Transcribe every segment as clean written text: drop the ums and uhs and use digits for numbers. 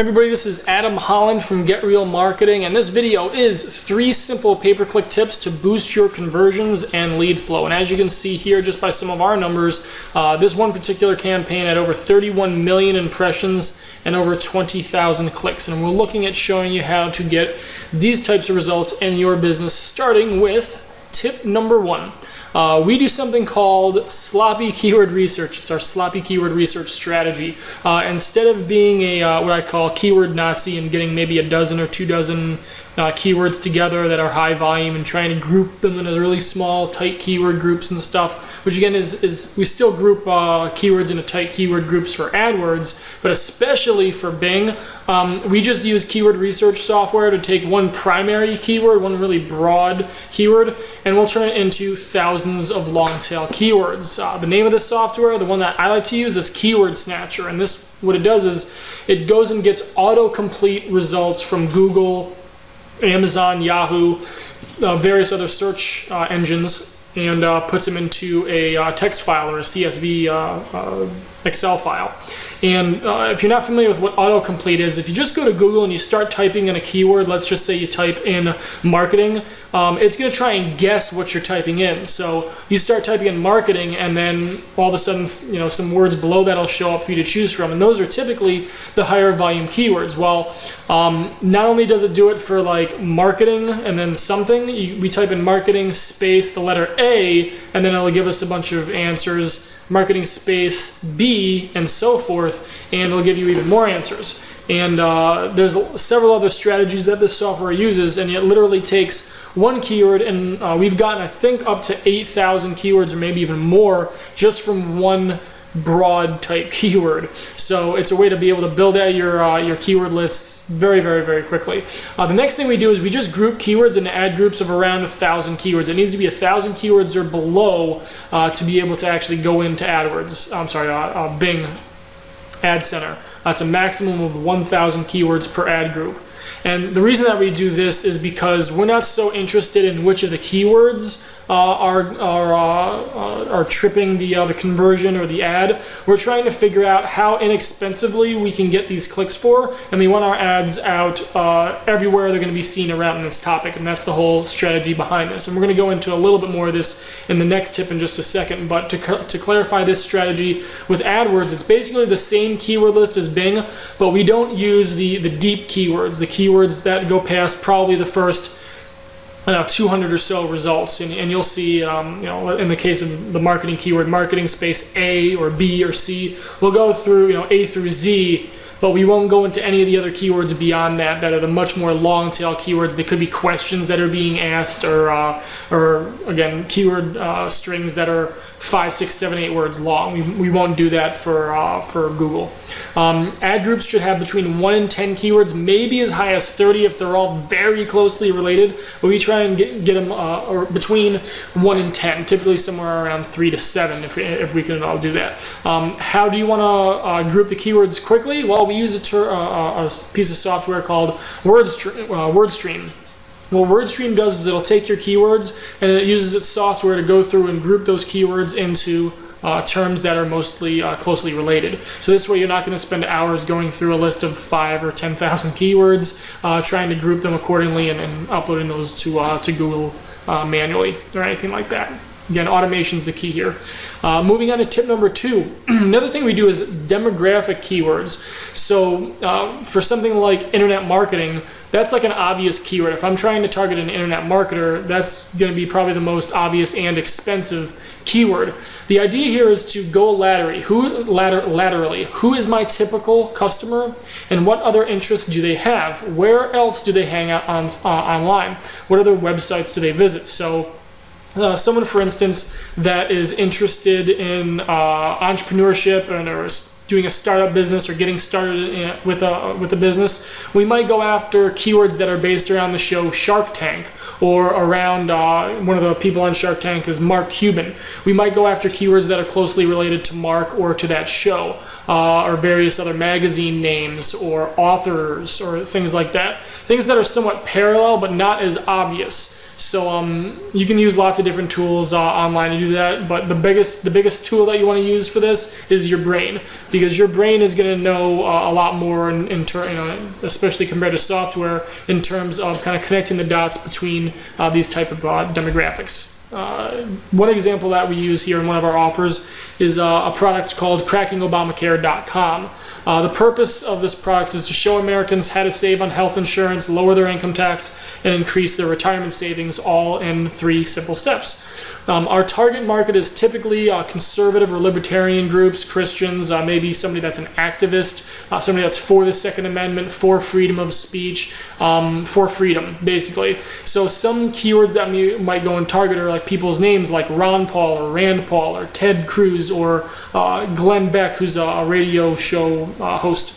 Everybody, this is Adam Holland from Get Real Marketing, and this video is 3 simple pay-per-click tips to boost your conversions and lead flow. And as you can see here, just by some of our numbers, this one particular campaign had over 31 million impressions and over 20,000 clicks. And we're looking at showing you how to get these types of results in your business, starting with tip number 1. We do something called sloppy keyword research. It's our sloppy keyword research strategy. Instead of being a what I call keyword Nazi and getting maybe a dozen or 2 dozen keywords together that are high volume and trying to group them into really small, tight keyword groups and stuff, which again is we still group keywords into tight keyword groups for Adwords, but especially for Bing, we just use keyword research software to take one primary keyword, one really broad keyword, and we'll turn it into thousands of long tail keywords. The name of this software, the one that I like to use, is Keyword Snatcher, and this, what it does is it goes and gets autocomplete results from Google, Amazon, Yahoo, various other search engines, and puts them into a text file or a CSV Excel file. And if you're not familiar with what autocomplete is, if you just go to Google and you start typing in a keyword, let's just say you type in marketing, it's going to try and guess what you're typing in. So you start typing in marketing, and then all of a sudden, some words below that will show up for you to choose from, and those are typically the higher volume keywords. Well, not only does it do it for like marketing and then something, we type in marketing space the letter A, and then it'll give us a bunch of answers, marketing space B, and so forth, and it'll give you even more answers. And there's several other strategies that this software uses, and it literally takes one keyword, and we've gotten, I think, up to 8,000 keywords or maybe even more just from one broad type keyword. So it's a way to be able to build out your keyword lists very, very, very quickly. The next thing we do is we just group keywords into ad groups of around 1,000 keywords. It needs to be 1,000 keywords or below to be able to actually go into AdWords. I'm sorry, Bing Ad Center. That's a maximum of 1,000 keywords per ad group. And the reason that we do this is because we're not so interested in which of the keywords are tripping the conversion or the ad. We're trying to figure out how inexpensively we can get these clicks for, and we want our ads out everywhere they're going to be seen around this topic, and that's the whole strategy behind this. And we're going to go into a little bit more of this in the next tip in just a second, but to clarify this strategy with AdWords, it's basically the same keyword list as Bing, but we don't use the deep keywords, the keywords that go past probably the first 200 or so results, and you'll see, in the case of the marketing keyword, marketing space A or B or C, we'll go through, A through Z, but we won't go into any of the other keywords beyond that are the much more long tail keywords. They could be questions that are being asked, or again, keyword strings that are 5, 6, 7, 8 words long. We won't do that for Google. Ad groups should have between 1 and 10 keywords, maybe as high as 30 if they're all very closely related, but we try and get them or between 1 and 10, typically somewhere around 3 to 7 if we can all do that. How do you want to group the keywords quickly? Well, we use a piece of software called wordstream. What WordStream does is it'll take your keywords and it uses its software to go through and group those keywords into terms that are mostly closely related. So this way you're not going to spend hours going through a list of 5 or 10,000 keywords trying to group them accordingly and uploading those to Google manually or anything like that. Again, automation is the key here. Moving on to tip number 2. Another thing we do is demographic keywords. So for something like internet marketing, that's like an obvious keyword. If I'm trying to target an internet marketer, that's going to be probably the most obvious and expensive keyword. The idea here is to go laterally. Who is my typical customer, and what other interests do they have? Where else do they hang out online? What other websites do they visit? So someone, for instance, that is interested in entrepreneurship or doing a startup business or getting started with a business, we might go after keywords that are based around the show Shark Tank, or around one of the people on Shark Tank is Mark Cuban. We might go after keywords that are closely related to Mark or to that show, or various other magazine names or authors or things like that. Things that are somewhat parallel but not as obvious. So you can use lots of different tools online to do that, but the biggest tool that you want to use for this is your brain, because your brain is going to know a lot more especially compared to software, in terms of kind of connecting the dots between these type of demographics. One example that we use here in one of our offers is a product called crackingobamacare.com. The purpose of this product is to show Americans how to save on health insurance, lower their income tax, and increase their retirement savings, all in 3 simple steps. Our target market is typically conservative or libertarian groups, Christians, maybe somebody that's an activist, somebody that's for the Second Amendment, for freedom of speech, for freedom, basically. So some keywords that might go and target are like people's names like Ron Paul or Rand Paul or Ted Cruz or Glenn Beck, who's a radio show host.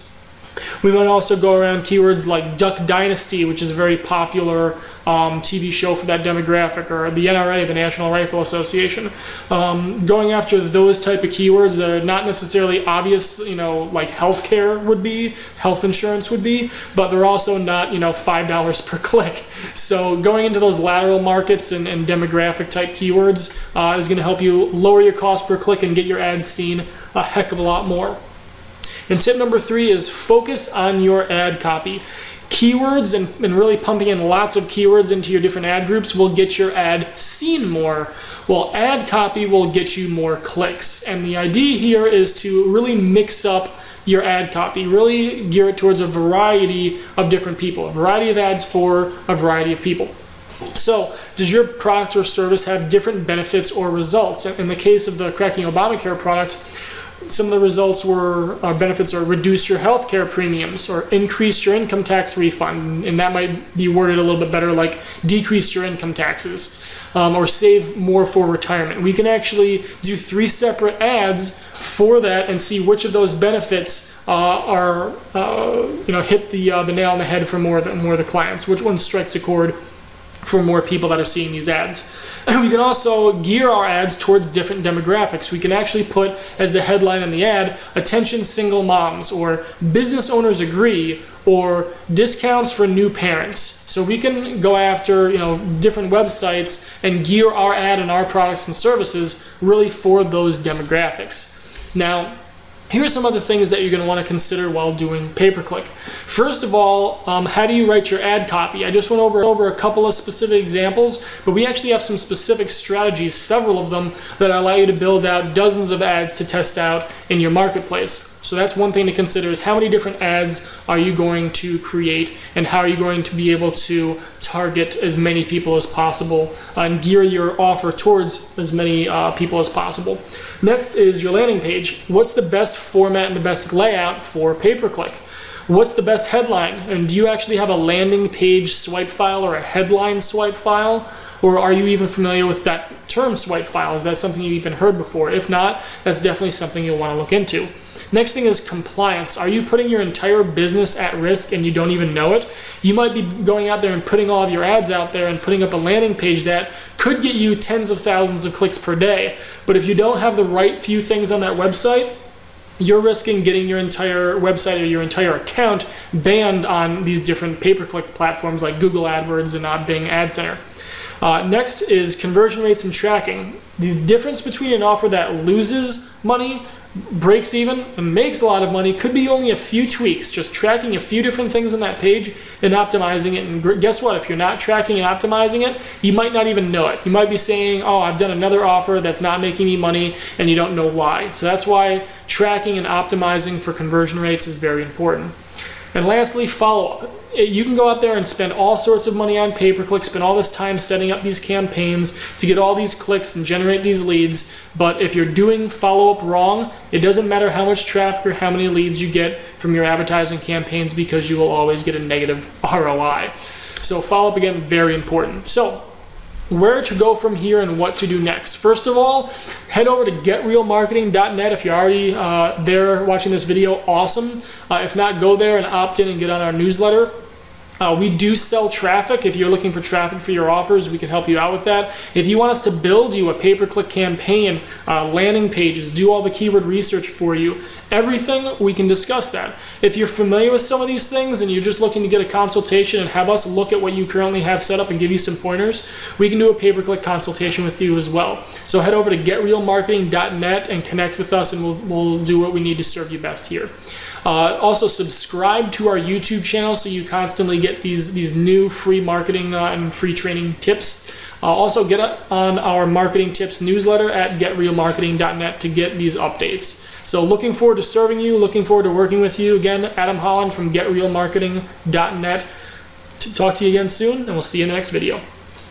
We might also go around keywords like Duck Dynasty, which is a very popular TV show for that demographic, or the NRA, the National Rifle Association. Going after those type of keywords that are not necessarily obvious, like healthcare would be, health insurance would be, but they're also not, $5 per click. So going into those lateral markets and demographic type keywords is going to help you lower your cost per click and get your ads seen a heck of a lot more. And tip number 3 is focus on your ad copy. Keywords and really pumping in lots of keywords into your different ad groups will get your ad seen more, while ad copy will get you more clicks. And the idea here is to really mix up your ad copy, really gear it towards a variety of different people, a variety of ads for a variety of people. So, does your product or service have different benefits or results? In the case of the Cracking Obamacare product, some of the results benefits are reduce your healthcare premiums or increase your income tax refund, and that might be worded a little bit better like decrease your income taxes or save more for retirement. We can actually do 3 separate ads for that and see which of those benefits hit the nail on the head for more of the clients, which one strikes a chord for more people that are seeing these ads. And we can also gear our ads towards different demographics. We can actually put as the headline in the ad, attention single moms, or business owners agree, or discounts for new parents. So we can go after different websites and gear our ad and our products and services really for those demographics. Now, here are some other things that you're going to want to consider while doing pay-per-click. First of all, how do you write your ad copy? I just went over a couple of specific examples, but we actually have some specific strategies, several of them, that allow you to build out dozens of ads to test out in your marketplace. So that's one thing to consider, is how many different ads are you going to create, and how are you going to be able to target as many people as possible and gear your offer towards as many people as possible. Next is your landing page. What's the best format and the best layout for pay-per-click? What's the best headline? And do you actually have a landing page swipe file or a headline swipe file? Or are you even familiar with that term swipe file? Is that something you've even heard before? If not, that's definitely something you'll want to look into. Next thing is compliance. Are you putting your entire business at risk and you don't even know it? You might be going out there and putting all of your ads out there and putting up a landing page that could get you tens of thousands of clicks per day. But if you don't have the right few things on that website, you're risking getting your entire website or your entire account banned on these different pay-per-click platforms like Google AdWords and Bing Ad Center. Next is conversion rates and tracking. The difference between an offer that loses money, breaks even, and makes a lot of money could be only a few tweaks, just tracking a few different things on that page and optimizing it. And guess what? If you're not tracking and optimizing it, you might not even know it. You might be saying, oh, I've done another offer that's not making me money, and you don't know why. So that's why tracking and optimizing for conversion rates is very important. And lastly, follow-up. You can go out there and spend all sorts of money on pay-per-click, spend all this time setting up these campaigns to get all these clicks and generate these leads, but if you're doing follow-up wrong, it doesn't matter how much traffic or how many leads you get from your advertising campaigns, because you will always get a negative ROI. So follow-up, again, very important. So where to go from here and what to do next. First of all, head over to getrealmarketing.net. If you're already there watching this video, awesome. If not, go there and opt in and get on our newsletter. We do sell traffic. If you're looking for traffic for your offers, we can help you out with that. If you want us to build you a pay-per-click campaign, landing pages, do all the keyword research for you, everything, we can discuss that. If you're familiar with some of these things and you're just looking to get a consultation and have us look at what you currently have set up and give you some pointers, we can do a pay-per-click consultation with you as well. So head over to getrealmarketing.net and connect with us, and we'll do what we need to serve you best here. Also, subscribe to our YouTube channel so you constantly get these new free marketing and free training tips. Also, get on our marketing tips newsletter at getrealmarketing.net to get these updates. So looking forward to serving you, looking forward to working with you. Again, Adam Holland from getrealmarketing.net. Talk to you again soon, and we'll see you in the next video.